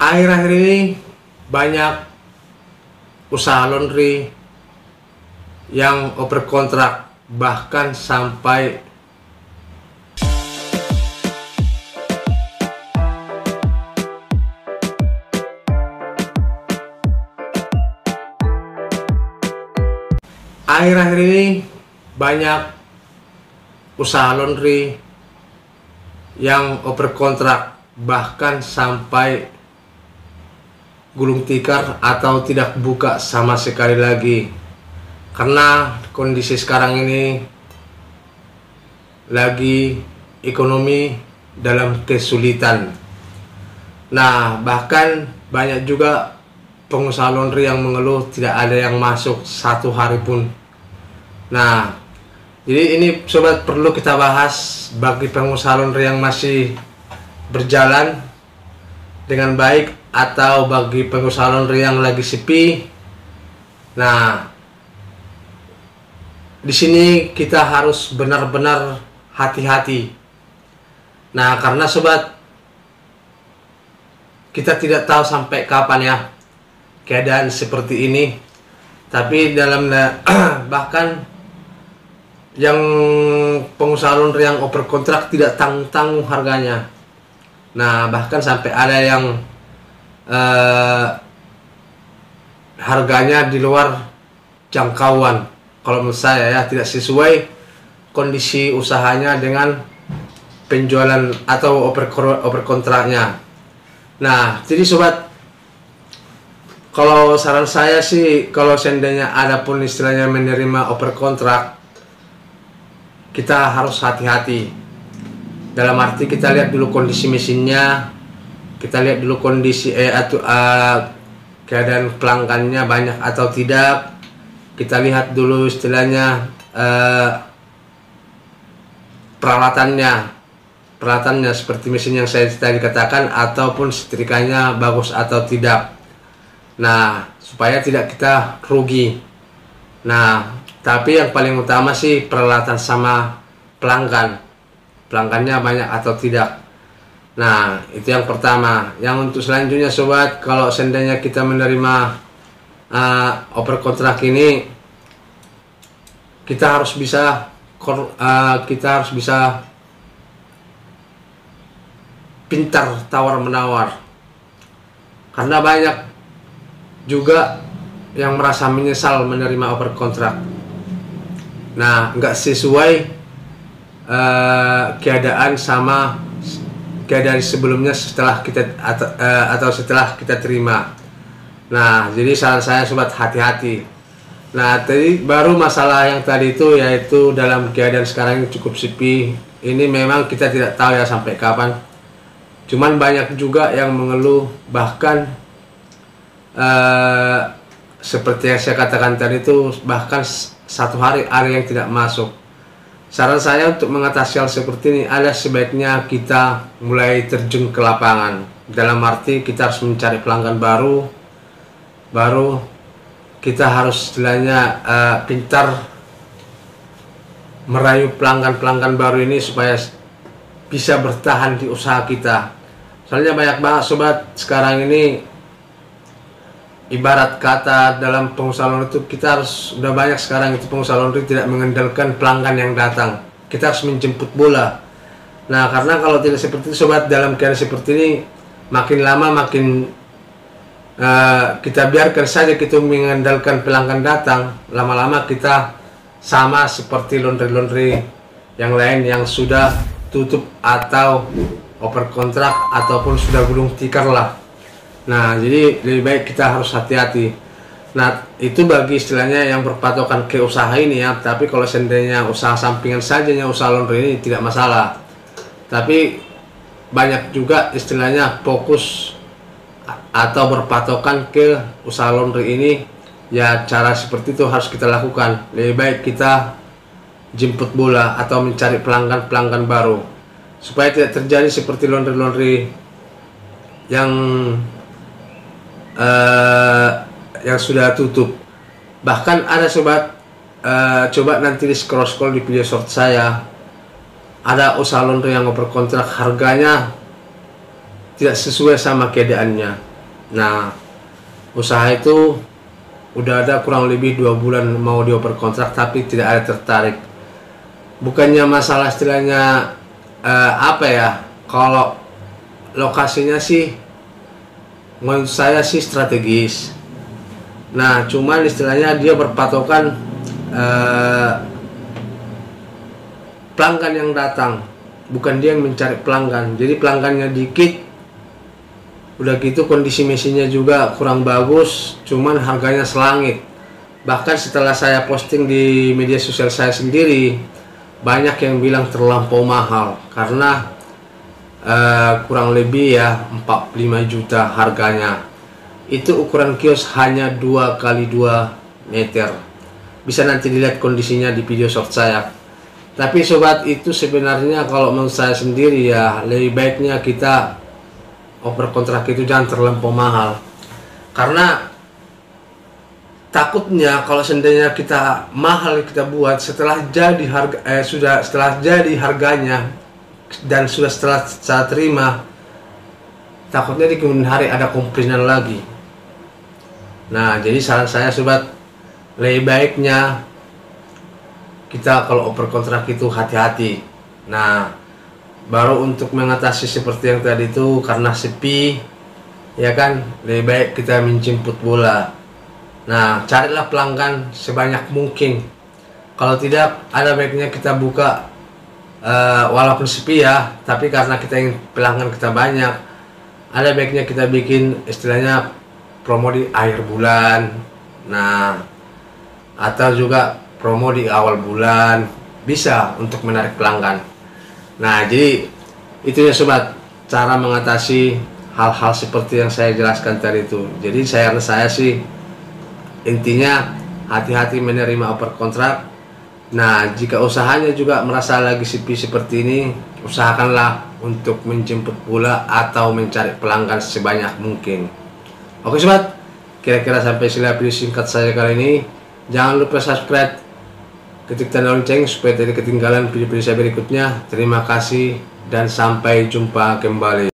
Akhir-akhir ini banyak usaha laundry yang oper kontrak, bahkan sampai gulung tikar atau tidak buka sama sekali lagi, karena kondisi sekarang ini lagi ekonomi dalam kesulitan. Nah, bahkan banyak juga pengusaha laundry yang mengeluh tidak ada yang masuk satu hari pun. Nah, jadi ini sobat perlu kita bahas bagi pengusaha laundry yang masih berjalan dengan baik atau bagi pengusaha laundry yang lagi sepi. Nah, di sini kita harus benar-benar hati-hati. Nah, karena sobat, kita tidak tahu sampai kapan ya keadaan seperti ini. Tapi dalam bahkan yang pengusaha laundry yang oper kontrak tidak tanggung-tanggung harganya. Nah, bahkan sampai ada yang harganya di luar jangkauan. Kalau menurut saya ya, tidak sesuai kondisi usahanya dengan penjualan atau oper kontraknya. Nah, jadi sobat, kalau saran saya sih, kalau seandainya ada pun istilahnya menerima oper kontrak, kita harus hati-hati. Dalam arti kita lihat dulu kondisi mesinnya, kita lihat dulu kondisi keadaan pelanggannya banyak atau tidak. Kita lihat dulu istilahnya peralatannya seperti mesin yang saya tadi katakan, ataupun setrikanya bagus atau tidak. Nah, supaya tidak kita rugi. Nah, tapi yang paling utama sih peralatan sama pelanggannya banyak atau tidak. Nah, itu yang pertama. Yang untuk selanjutnya sobat, kalau seandainya kita menerima oper kontrak ini, kita harus bisa pintar tawar menawar, karena banyak juga yang merasa menyesal menerima oper kontrak. Nah, nggak sesuai keadaan sama keadaan sebelumnya setelah kita setelah kita terima. Nah, jadi saran saya sobat, hati-hati. Nah, tadi baru masalah yang tadi itu, yaitu dalam keadaan sekarang ini cukup sepi. Ini memang kita tidak tahu ya sampai kapan. Cuman banyak juga yang mengeluh, bahkan seperti yang saya katakan tadi itu, bahkan satu hari ada yang tidak masuk. Saran saya untuk mengatasi hal seperti ini, ada sebaiknya kita mulai terjun ke lapangan. Dalam arti kita harus mencari pelanggan baru kita harus istilahnya pintar merayu pelanggan baru ini supaya bisa bertahan di usaha kita. Soalnya banyak banget sobat sekarang ini, ibarat kata dalam pengusaha laundry itu, kita harus, udah banyak sekarang itu pengusaha laundry tidak mengandalkan pelanggan yang datang, kita harus menjemput bola. Nah, karena kalau tidak seperti itu sobat, dalam keadaan seperti ini makin lama makin kita biarkan saja kita mengandalkan pelanggan datang, lama-lama kita sama seperti laundry yang lain yang sudah tutup atau oper kontrak ataupun sudah gulung tikar lah. Nah, jadi lebih baik kita harus hati-hati. Nah, itu bagi istilahnya yang berpatokan ke usaha ini ya. Tapi kalau seandainya usaha sampingan saja, usaha laundry ini tidak masalah. Tapi banyak juga istilahnya fokus atau berpatokan ke usaha laundry ini. Ya, cara seperti itu harus kita lakukan. Lebih baik kita jemput bola atau mencari pelanggan baru, supaya tidak terjadi seperti laundry yang sudah tutup. Bahkan ada sobat, coba nanti di scroll di video short saya, ada usaha laundry yang oper kontrak, harganya tidak sesuai sama keadaannya. Nah, usaha itu udah ada kurang lebih 2 bulan mau dioper kontrak, tapi tidak ada tertarik. Bukannya masalah istilahnya apa ya, kalau lokasinya sih menurut saya sih strategis. Nah, cuman istilahnya dia berpatokan pelanggan yang datang, bukan dia yang mencari pelanggan. Jadi pelanggannya dikit, udah gitu kondisi mesinnya juga kurang bagus, cuman harganya selangit. Bahkan setelah saya posting di media sosial saya sendiri, banyak yang bilang terlampau mahal karena kurang lebih ya 45 juta harganya. Itu ukuran kios hanya 2x2 meter. Bisa nanti dilihat kondisinya di video short saya. Tapi sobat, itu sebenarnya kalau menurut saya sendiri ya, lebih baiknya kita oper kontrak itu jangan terlampau mahal, karena takutnya kalau seandainya kita mahal kita buat, setelah jadi setelah jadi harganya dan setelah saya terima, takutnya di kemudian hari ada komplainan lagi. Nah, jadi saran saya sobat, lebih baiknya kita kalau oper kontrak itu hati-hati. Nah, baru untuk mengatasi seperti yang tadi itu, karena sepi ya kan, lebih baik kita menjemput bola. Nah, carilah pelanggan sebanyak mungkin. Kalau tidak, ada baiknya kita buka walaupun sepi ya, tapi karena kita ingin pelanggan kita banyak, ada baiknya kita bikin istilahnya promo di akhir bulan. Nah, atau juga promo di awal bulan, bisa untuk menarik pelanggan. Nah, jadi itu ya sobat, cara mengatasi hal-hal seperti yang saya jelaskan tadi itu. Jadi saya sih intinya hati-hati menerima oper kontrak. Nah, jika usahanya juga merasa lagi sepi seperti ini, usahakanlah untuk menjemput bola atau mencari pelanggan sebanyak mungkin. Oke sobat, kira-kira sampai sini video singkat saya kali ini. Jangan lupa subscribe, ketik tanda lonceng supaya tidak ketinggalan video-video saya berikutnya. Terima kasih dan sampai jumpa kembali.